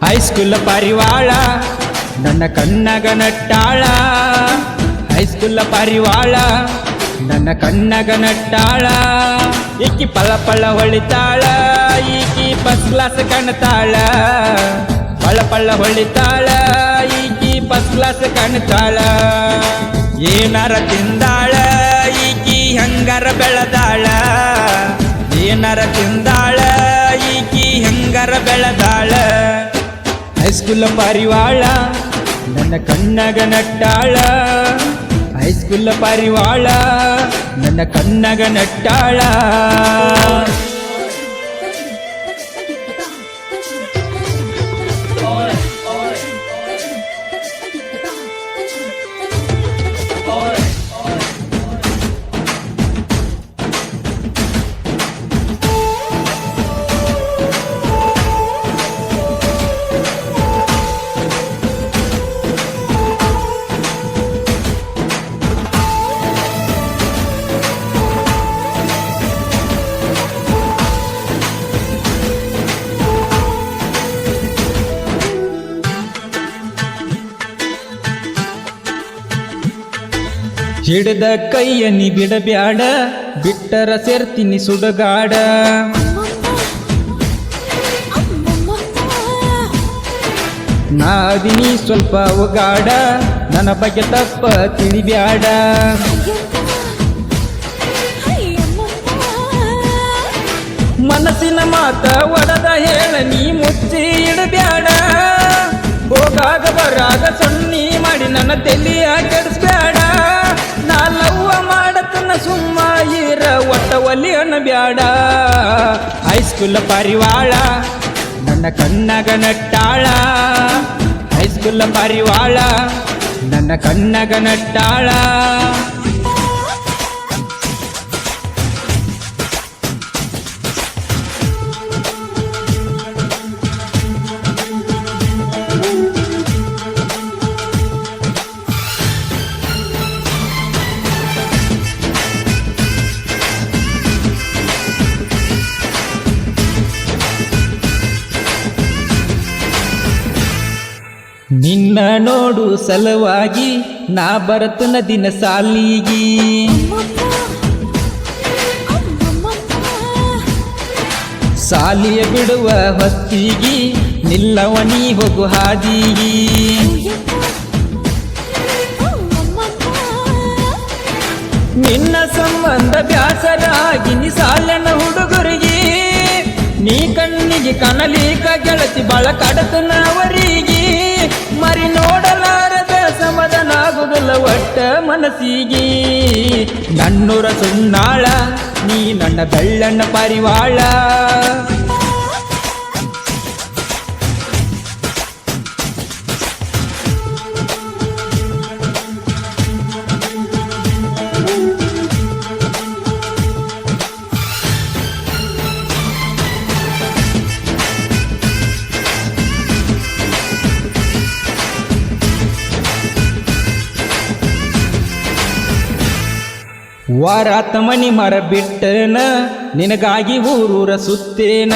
High school ಪಾರಿವಾಳ ನನ್ನ ಕಣ್ಣಗ ನಟ್ಟಾಳ. High school ಪಾರಿವಾಳ ನನ್ನ ಕಣ್ಣಗ ನಟ್ಟಾಳ. ಈಕಿ ಪಳ ಪಳ ಹೊಳಿತಾಳ, ಈಕಿ ಫಸ್ಟ್ ಕ್ಲಾಸ್ ಕಾಣ್ತಾಳ. ಪಳ ಪಳ ಹೊಳಿತಾಳ, ಈಕಿ ಫಸ್ಟ್ ಕ್ಲಾಸ್ ಕಾಣ್ತಾಳ. ಏನಾರ ತಿಂದಾಳ, ಈಕಿ ಹಂಗಾರ ಬೆಳೆದಾಳ. ಏನಾರ ತಿಂದಾಳ, ಈಕಿ ಹಂಗಾರ ಬೆಳೆದಾಳ. ಹೈಸ್ಕೂಲ್ ಪಾರಿವಾಳ ನನ್ನ ಕಣ್ಣಗ ನಟ್ಟಾಳ. ಹೈಸ್ಕೂಲ್ ಪಾರಿವಾಳ ನನ್ನ ಕಣ್ಣಗ ನಟ್ಟಾಳ. ಹಿಡ್ದ ಕೈಯ ನೀ ಬಿಡಬ್ಯಾಡ, ಬಿಟ್ಟರ ಸೇರ್ತೀನಿ ಸುಡಗಾಡ. ನಾ ಅದಿನಿ ಸ್ವಲ್ಪ ಒಗಾಡ, ನನ್ನ ಬಗ್ಗೆ ತಪ್ಪ ತಿಳಿಬ್ಯಾಡ. ಮನಸ್ಸಿನ ಮಾತ ಒಡದ ಹೇಳ ನೀ ಮುಚ್ಚಿ ಇಡಬ್ಯಾಡ. ಹೋಗಾಗ ಬರಾಗ ಸೊನ್ನಿ ಮಾಡಿ ನನ್ನ ತಲೆಯ ಕೆಡಿಸ್ಬ್ಯಾಡ. ನಾ ಲವ್ವ ಮಾಡತನ ಸುಮ್ಮ ಇರ ಒಟ್ಟ ಒಲಿ ಅನ್ನಬ್ಯಾಡ. ಹೈಸ್ಕೂಲ್ ಪಾರಿವಾಳ ನನ್ನ ಕಣ್ಣಗ ನಟ್ಟಾಳ. ಹೈಸ್ಕೂಲ್ ಪಾರಿವಾಳ ನನ್ನ ಕಣ್ಣಗ ನಟ್ಟಾಳ. ನಿನ್ನ ನೋಡು ಸಲುವಾಗಿ ನಾ ಬರತನ ದಿನ ಸಾಲಿಗಿ. ಸಾಲಿಯ ಬಿಡುವ ಹೊತ್ತಿಗಿ ನಿಲ್ಲವ ನೀ ಹೋಗು ಹಾದಿಗಿ. ನಿನ್ನ ಸಂಬಂಧ ಬ್ಯಾಸರಾಗಿ ನೀ ಸಾಲನ ಹುಡುಗರಿಗೆ. ನೀ ಕಣ್ಣಿಗೆ ಕನಲೀಕ ಗೆಳತಿ ಬಾಳ ಕಡತನವರಿಗೆ. ಮರಿ ನೋಡಲಾರದ ಸಮಾಧಾನಾಗುದಿಲ್ಲ ಒಟ್ಟ ಮನಸ್ಸಿಗೆ. ನನ್ನೂರ ಸುನ್ನಾಳ ನೀ ನನ್ನ ಬೆಳ್ಳಣ್ಣ ಪಾರಿವಾಳ. ವಾರಾತ ಮನಿ ಮರ ಬಿಟ್ಟನ, ನಿನಗಾಗಿ ಊರೂರ ಸುತ್ತೇನ.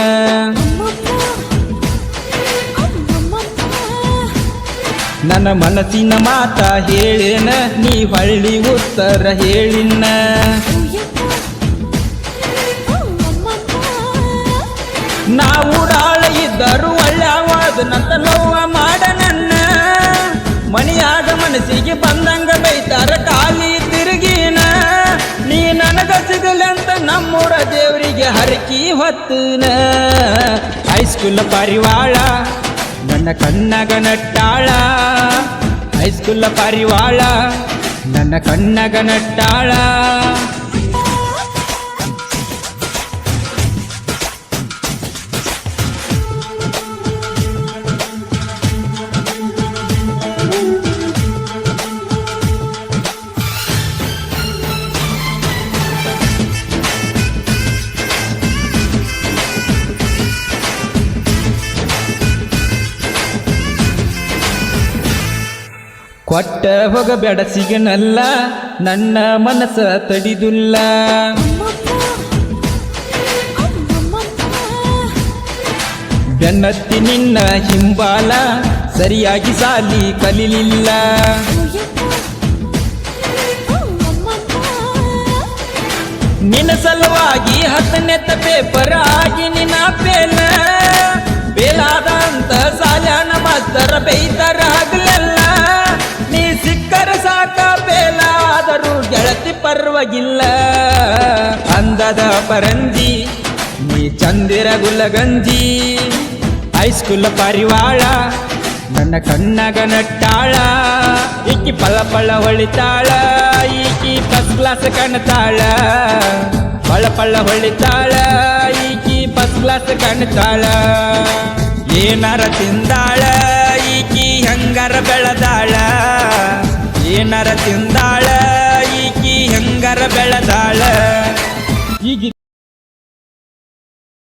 ನನ್ನ ಮನಸ್ಸಿನ ಮಾತ ಹೇಳೇನ, ನೀ ಹೊಳ್ಳಿ ಉತ್ತರ ಹೇಳಿನ. ನಾವು ಡಾಳ ಇದ್ದರು ಒಳ್ಳೆವಾದ ನಂತ ನೋವ ಮಾಡ ನನ್ನ. ಮನಿಯಾಗ ಮನಸ್ಸಿಗೆ ಬಂದಂಗ ಬೈತಾರ ಕಾಲಿ ತಿರುಗಿನ. ನೀ ನನಗ ಸಿಗಲಂತ ನಮ್ಮೂರ ದೇವರಿಗೆ ಹರಕಿ ಹೊತ್ತನ. ಹೈಸ್ಕೂಲ್ ಪಾರಿವಾಳ ನನ್ನ ಕಣ್ಣಗ ನಟ್ಟಾಳ. ಹೈಸ್ಕೂಲ್ ಪಾರಿವಾಳ ನನ್ನ ಕಣ್ಣಗ ನಟ್ಟಾಳ. ಕೊಟ್ಟ ಹೋಗಬೇಡ ಸಿಗನಲ್ಲ, ನನ್ನ ಮನಸ್ಸ ತಡಿದುಲ್ಲ. ಬೆನ್ನತ್ತಿ ನಿನ್ನ ಹಿಂಬಾಲ ಸರಿಯಾಗಿ ಸಾಲಿ ಕಲಿಲಿಲ್ಲ ನಿನ್ನ ಸಲುವಾಗಿ 10ನೇತ ಪೇಪರ್ ಆಗಿ ನಿನ್ನ ಬೇಲಾದ ಅಂತ ಸಾಲ್ಯಾನ ಮಾಸ್ತರ ಬೈತರ ಆಗ್ಲೆಲ್ಲ ನೀ ಸಿಕ್ಕರ ಸಾಕ ಬೇಲಾದರೂ ಗೆಳತಿ ಪರ್ವಾಗಿಲ್ಲ ಅಂದದ ಪರಂಜಿ ನೀ ಚಂದಿರ ಗುಲಗಂಜಿ ಹೈಸ್ಕೂಲ್ ಪರಿವಾಳ ನನ್ನ ಕಣ್ಣಗ ನಟ್ಟಾಳ ಈಕಿ ಪಳ ಪಳ ಹೊಳಿತಾಳ ಈಕಿ ಫಸ್ಟ್ ಕ್ಲಾಸ್ ಕಾಣ್ತಾಳ ಪಳ ಪಳ ಹೊಳಿತಾಳ ಈಕಿ ಫಸ್ಟ್ ಕ್ಲಾಸ್ ಕಾಣ್ತಾಳ ಏನಾರ ತಿಂದಾಳ ಈಕಿ ಹೆಂಗಾರ ಬೆಳೆದಾಳ ಏನಾರ ತಿಂದಾಳ ಈಕಿ ಹೆಂಗಾರ ಬೆಳೆದಾಳ